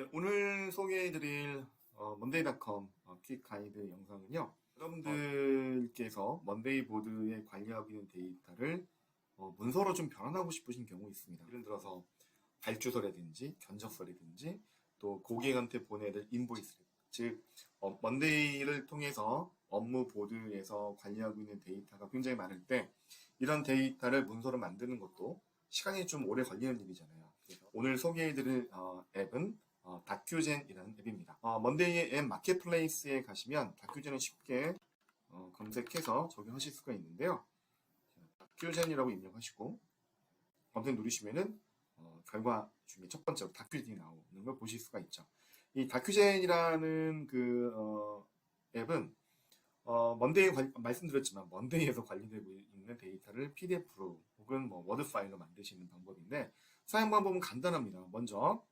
네, 오늘 소개해드릴 먼데이닷컴 퀵 가이드 영상은요. 여러분들께서 먼데이 보드에 관리하고 있는 데이터를 문서로 좀 변환하고 싶으신 경우 있습니다. 예를 들어서 발주서라든지 견적서라든지 또 고객한테 보내야 될 인보이스, 즉 먼데이를 통해서 업무 보드에서 관리하고 있는 데이터가 굉장히 많을 때 이런 데이터를 문서로 만드는 것도 시간이 좀 오래 걸리는 일이잖아요. 그래서 오늘 소개해드릴 앱은 다큐젠이라는 앱입니다. 먼데이의 앱 마켓플레이스에 가시면 다큐젠을 쉽게 검색해서 적용하실 수가 있는데요. 다큐젠이라고 입력하시고 검색 누르시면은 결과 중에 첫 번째로 다큐젠이 나오는 걸 보실 수가 있죠. 이 다큐젠이라는 앱은 먼데이 말씀드렸지만 먼데이에서 관리되고 있는 데이터를 PDF로 혹은 워드 파일로 만드시는 방법인데 사용 방법은 간단합니다. 먼저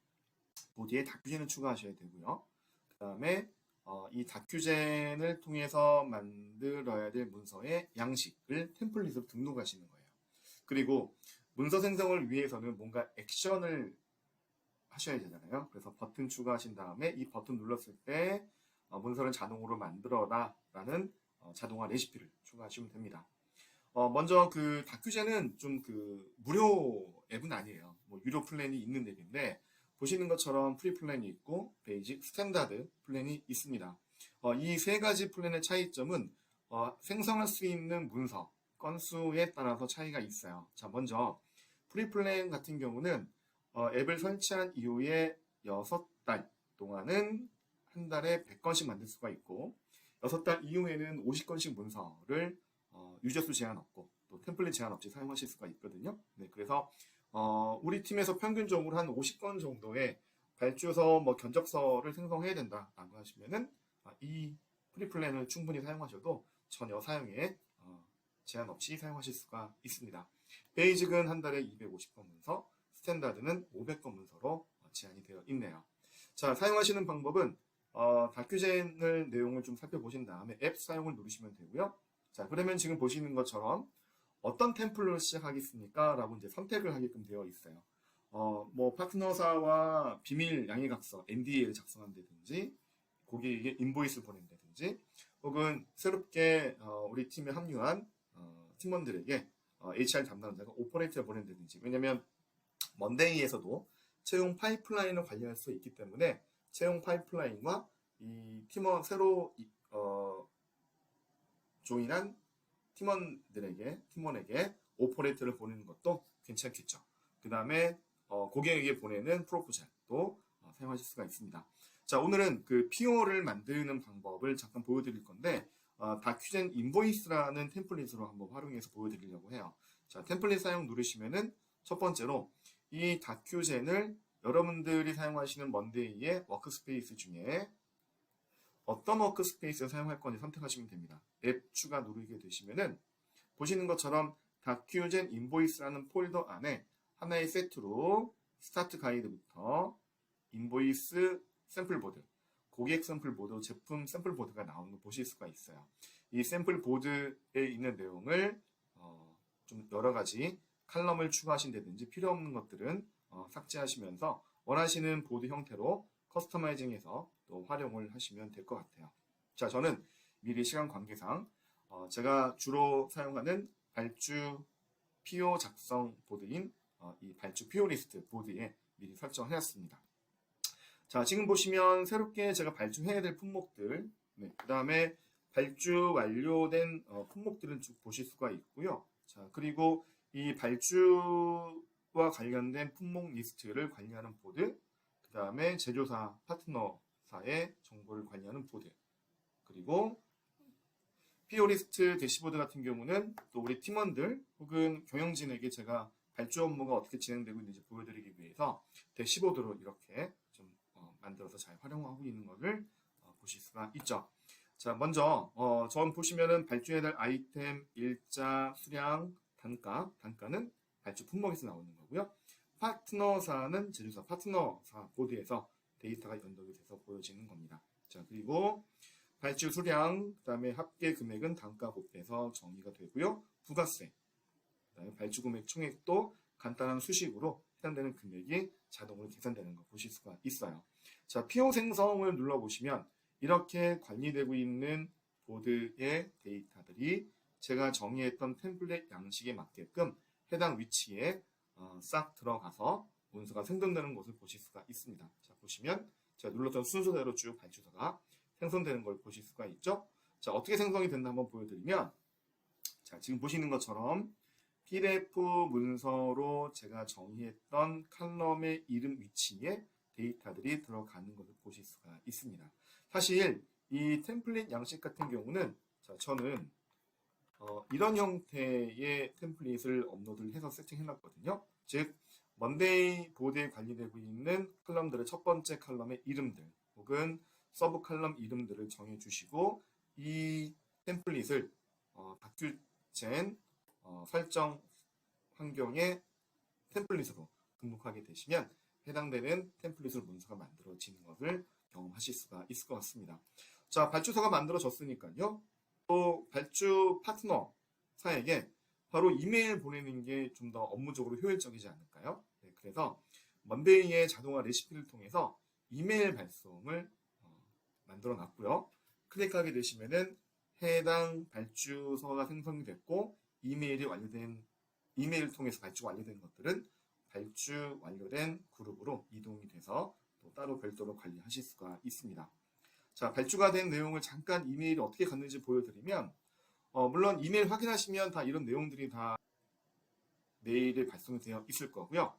보드에 다큐젠을 추가하셔야 되고요. 그 다음에 이 다큐젠을 통해서 만들어야 될 문서의 양식을 템플릿으로 등록하시는 거예요. 그리고 문서 생성을 위해서는 뭔가 액션을 하셔야 되잖아요. 그래서 버튼 추가하신 다음에 이 버튼 눌렀을 때 문서를 자동으로 만들어라 라는 자동화 레시피를 추가하시면 됩니다. 먼저 그 다큐젠은 좀 무료 앱은 아니에요. 유료 플랜이 있는 앱인데 보시는 것처럼 프리 플랜이 있고 베이직, 스탠다드 플랜이 있습니다. 이 세 가지 플랜의 차이점은 생성할 수 있는 문서 건수에 따라서 차이가 있어요. 자, 먼저 프리 플랜 같은 경우는 앱을 설치한 이후에 6달 동안은 한 달에 100건씩 만들 수가 있고 6달 이후에는 50건씩 문서를 유저수 제한 없고 또 템플릿 제한 없이 사용하실 수가 있거든요. 네, 그래서 우리 팀에서 평균적으로 한 50건 정도의 발주서 견적서를 생성해야 된다라고 하시면은 이 프리플랜을 충분히 사용하셔도 전혀 사용에 제한 없이 사용하실 수가 있습니다. 베이직은 한 달에 250건 문서, 스탠다드는 500건 문서로 제한이 되어 있네요. 자, 사용하시는 방법은 다큐젠을 내용을 좀 살펴보신 다음에 앱 사용을 누르시면 되고요. 자, 그러면 지금 보시는 것처럼 어떤 템플릿으로 시작하겠습니까? 라고 이제 선택을 하게끔 되어 있어요. 파트너사와 비밀 양해각서, NDA를 작성한다든지, 고객에게 인보이스를 보낸다든지, 혹은 새롭게 우리 팀에 합류한 팀원들에게 HR 담당자가 오퍼레이터를 보낸다든지, 왜냐면 먼데이에서도 채용 파이프라인을 관리할 수 있기 때문에 채용 파이프라인과 이 팀원 새로 조인한 팀원에게 오퍼레이터를 보내는 것도 괜찮겠죠. 그 다음에 고객에게 보내는 프로포잘도 사용하실 수가 있습니다. 자, 오늘은 그 PO를 만드는 방법을 잠깐 보여드릴 건데 다큐젠 인보이스라는 템플릿으로 한번 활용해서 보여드리려고 해요. 자, 템플릿 사용 누르시면은 첫 번째로 이 다큐젠을 여러분들이 사용하시는 먼데이의 워크스페이스 중에 어떤 워크스페이스를 사용할 건지 선택하시면 됩니다. 앱 추가 누르게 되시면은 보시는 것처럼 다큐젠 인보이스라는 폴더 안에 하나의 세트로 스타트 가이드부터 인보이스 샘플보드, 고객 샘플보드, 제품 샘플보드가 나오는 거 보실 수가 있어요. 이 샘플보드에 있는 내용을 좀 여러 가지 칼럼을 추가하신다든지 필요 없는 것들은 삭제하시면서 원하시는 보드 형태로 커스터마이징해서 또 활용을 하시면 될 것 같아요. 자, 저는 미리 시간 관계상 제가 주로 사용하는 발주 PO 작성 보드인 이 발주 PO 리스트 보드에 미리 설정을 해놨습니다. 자, 지금 보시면 새롭게 제가 발주해야 될 품목들, 네, 그 다음에 발주 완료된 품목들을 쭉 보실 수가 있고요. 자, 그리고 이 발주와 관련된 품목 리스트를 관리하는 보드, 그 다음에 제조사, 파트너사의 정보를 관리하는 보드, 그리고 PO리스트 대시보드 같은 경우는 또 우리 팀원들 혹은 경영진에게 제가 발주 업무가 어떻게 진행되고 있는지 보여드리기 위해서 대시보드로 이렇게 좀 만들어서 잘 활용하고 있는 것을 보실 수가 있죠. 자, 먼저 전 보시면은 발주해야 될 아이템, 일자, 수량, 단가는 발주 품목에서 나오는 거고요. 파트너사는 제조사 파트너사 보드에서 데이터가 연동이 돼서 보여지는 겁니다. 자, 그리고 발주 수량, 그 다음에 합계 금액은 단가 곱해서 정의가 되고요. 부가세, 그다음에 발주 금액 총액도 간단한 수식으로 해당되는 금액이 자동으로 계산되는 거 보실 수가 있어요. 자, PO 생성을 눌러보시면 이렇게 관리되고 있는 보드의 데이터들이 제가 정의했던 템플릿 양식에 맞게끔 해당 위치에 싹 들어가서 문서가 생성되는 것을 보실 수가 있습니다. 자, 보시면 제가 눌렀던 순서대로 쭉 발주서가 생성되는 걸 보실 수가 있죠. 자, 어떻게 생성이 된다 한번 보여드리면, 자, 지금 보시는 것처럼 PDF 문서로 제가 정의했던 칼럼의 이름 위치에 데이터들이 들어가는 것을 보실 수가 있습니다. 사실 이 템플릿 양식 같은 경우는, 자, 저는 이런 형태의 템플릿을 업로드를 해서 세팅해놨거든요. 즉, 먼데이 보드에 관리되고 있는 칼럼들의 첫 번째 칼럼의 이름들 혹은 서브 칼럼 이름들을 정해주시고 이 템플릿을 다큐젠 설정 환경의 템플릿으로 등록하게 되시면 해당되는 템플릿으로 문서가 만들어지는 것을 경험하실 수가 있을 것 같습니다. 자, 발주서가 만들어졌으니까요. 또 발주 파트너사에게 바로 이메일 보내는 게 좀 더 업무적으로 효율적이지 않을까요? 네, 그래서 먼데이의 자동화 레시피를 통해서 이메일 발송을 만들어 놨고요. 클릭하게 되시면은 해당 발주서가 생성이 됐고 이메일을 통해서 발주가 완료된 것들은 발주 완료된 그룹으로 이동이 돼서 또 따로 별도로 관리하실 수가 있습니다. 자, 발주가 된 내용을 잠깐 이메일이 어떻게 갔는지 보여드리면 물론 이메일 확인하시면 다 이런 내용들이 다 메일에 발송이 되어 있을 거고요.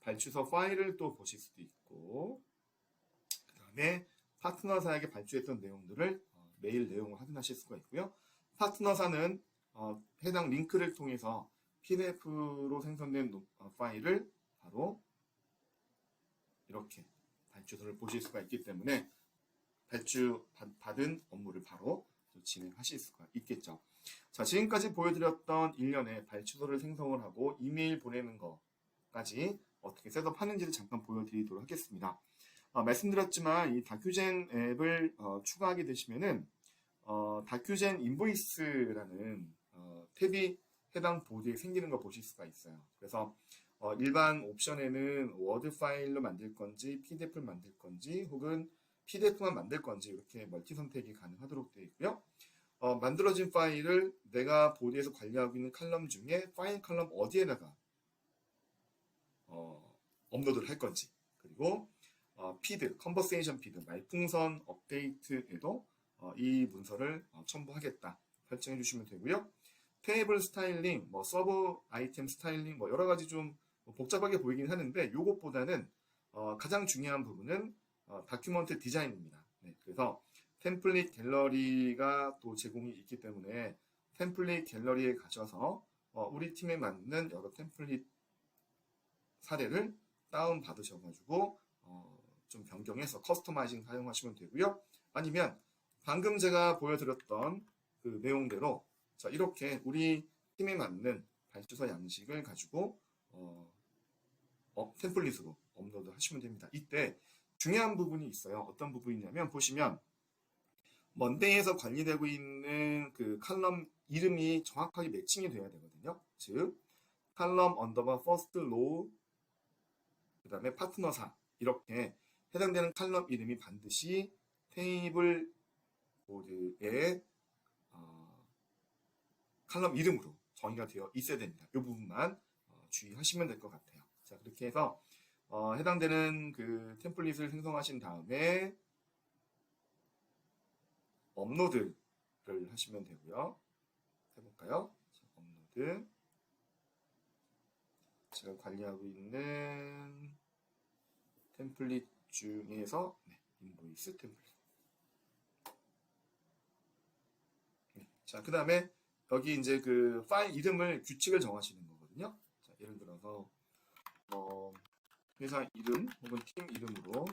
발주서 파일을 또 보실 수도 있고 그 다음에 파트너사에게 발주했던 내용들을 메일 내용을 확인하실 수가 있고요. 파트너사는 해당 링크를 통해서 PDF로 생성된 파일을 바로 이렇게 발주서를 보실 수가 있기 때문에 발주 받은 업무를 바로 진행하실 수가 있겠죠. 자, 지금까지 보여드렸던 일련의 발주서를 생성을 하고 이메일 보내는 것까지 어떻게 셋업하는지를 잠깐 보여드리도록 하겠습니다. 말씀드렸지만 이 다큐젠 앱을 추가하게 되시면은 다큐젠 인보이스라는 탭이 해당 보드에 생기는 걸 보실 수가 있어요. 그래서 일반 옵션에는 워드 파일로 만들 건지 PDF를 만들 건지 혹은 PDF만 만들 건지 이렇게 멀티 선택이 가능하도록 되어 있고요. 만들어진 파일을 내가 보드에서 관리하고 있는 칼럼 중에 파일 칼럼 어디에다가 업로드를 할 건지 그리고 피드, 컨버세이션 피드, 말풍선 업데이트에도 이 문서를 첨부하겠다 설정해 주시면 되고요. 테이블 스타일링, 서브 아이템 스타일링 여러 가지 좀 복잡하게 보이긴 하는데 이것보다는 가장 중요한 부분은 다큐먼트 디자인입니다. 네, 그래서 템플릿 갤러리가 또 제공이 있기 때문에 템플릿 갤러리에 가셔서 우리 팀에 맞는 여러 템플릿 사례를 다운 받으셔가지고 좀 변경해서 커스터마이징 사용하시면 되고요. 아니면 방금 제가 보여드렸던 그 내용대로 자, 이렇게 우리 팀에 맞는 발주서 양식을 가지고 템플릿으로 업로드 하시면 됩니다. 이때 중요한 부분이 있어요. 어떤 부분이냐면 보시면 먼데이에서 관리되고 있는 그 칼럼 이름이 정확하게 매칭이 돼야 되거든요. 즉 칼럼 언더바 퍼스트 로우 그 다음에 파트너사 이렇게 해당되는 칼럼 이름이 반드시 테이블 보드에 칼럼 이름으로 정의가 되어 있어야 됩니다. 이 부분만 주의하시면 될 것 같아요. 자, 그렇게 해서 해당되는 그 템플릿을 생성하신 다음에 업로드를 하시면 되고요. 해볼까요? 자, 업로드. 제가 관리하고 있는 템플릿 중에서 인보이스 템플릿. 자, 그 다음에 여기 이제 그 파일 이름을 규칙을 정하시는 거거든요. 자, 예를 들어서 회사 이름 혹은 팀 이름으로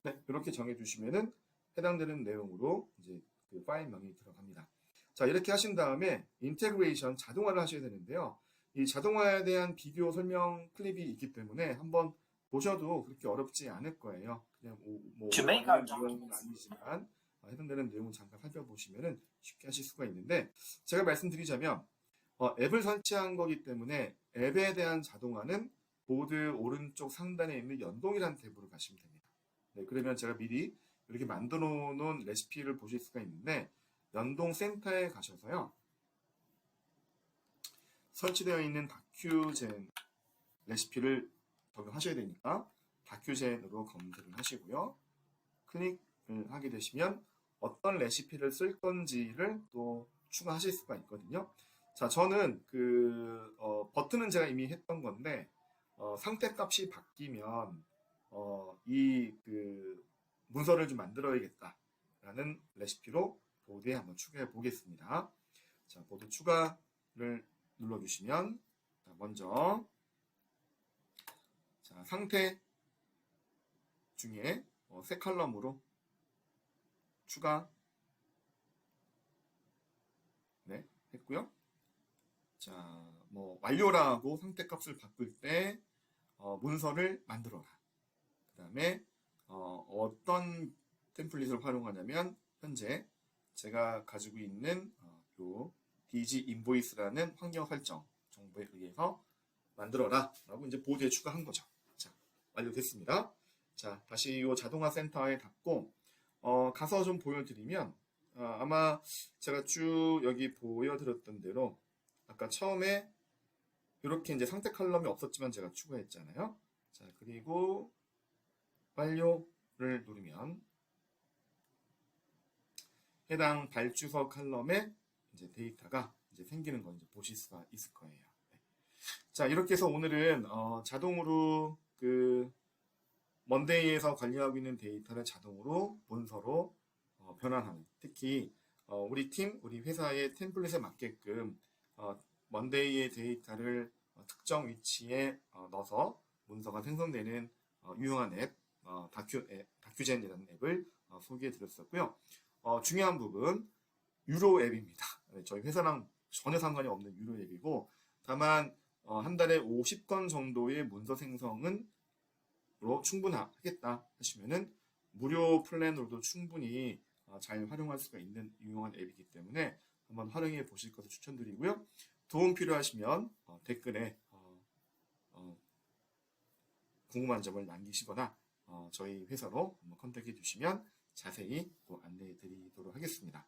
네, 이렇게 정해주시면은 해당되는 내용으로 이제 그 파일명이 들어갑니다. 자, 이렇게 하신 다음에 인테그레이션 자동화를 하셔야 되는데요. 이 자동화에 대한 비디오 설명 클립이 있기 때문에 한번 보셔도 그렇게 어렵지 않을 거예요. 그냥 많은 내용은 아니지만 해당되는 내용을 잠깐 살펴보시면은 쉽게 하실 수가 있는데 제가 말씀드리자면 앱을 설치한 거기 때문에 앱에 대한 자동화는 보드 오른쪽 상단에 있는 연동이라는 탭으로 가시면 됩니다. 네, 그러면 제가 미리 이렇게 만들어 놓은 레시피를 보실 수가 있는데 연동 센터에 가셔서요. 설치되어 있는 다큐젠 레시피를 적용하셔야 되니까 다큐젠으로 검색을 하시고요. 클릭을 하게 되시면 어떤 레시피를 쓸 건지를 또 추가하실 수가 있거든요. 자, 저는 버튼은 제가 이미 했던 건데 상태 값이 바뀌면 문서를 좀 만들어야겠다라는 레시피로 보드에 한번 추가해 보겠습니다. 자, 보드 추가를 눌러주시면 먼저 자, 상태 중에 새 칼럼으로 추가 네, 했고요. 자, 완료라고 상태 값을 바꿀 때 문서를 만들어라. 그 다음에 어떤 템플릿을 활용하냐면 현재 제가 가지고 있는 요 DG 인보이스라는 환경 설정 정보에 의해서 만들어라 라고 이제 보드에 추가한 거죠. 자, 완료됐습니다. 자, 다시 이 자동화 센터에 닫고 가서 좀 보여드리면 아마 제가 쭉 여기 보여드렸던 대로 아까 처음에 이렇게 이제 상태 칼럼이 없었지만 제가 추가했잖아요. 자, 그리고 완료를 누르면 해당 발주서 칼럼에 이제 데이터가 이제 생기는 거 이제 보실 수가 있을 거예요. 네. 자, 이렇게 해서 오늘은 자동으로 먼데이에서 관리하고 있는 데이터를 자동으로 문서로 변환하는, 특히 우리 팀, 우리 회사의 템플릿에 맞게끔 먼데이의 데이터를 특정 위치에 넣어서 문서가 생성되는 유용한 앱, 다큐젠이라는 앱을 소개해 드렸었고요. 중요한 부분, 유로 앱입니다. 저희 회사랑 전혀 상관이 없는 유로 앱이고, 다만 한 달에 50건 정도의 문서 생성은 충분하겠다 하시면은 무료 플랜으로도 충분히 잘 활용할 수가 있는 유용한 앱이기 때문에 한번 활용해 보실 것을 추천드리고요. 도움 필요하시면 댓글에 궁금한 점을 남기시거나 저희 회사로 한번 컨택해 주시면 자세히 또 안내해 드리도록 하겠습니다.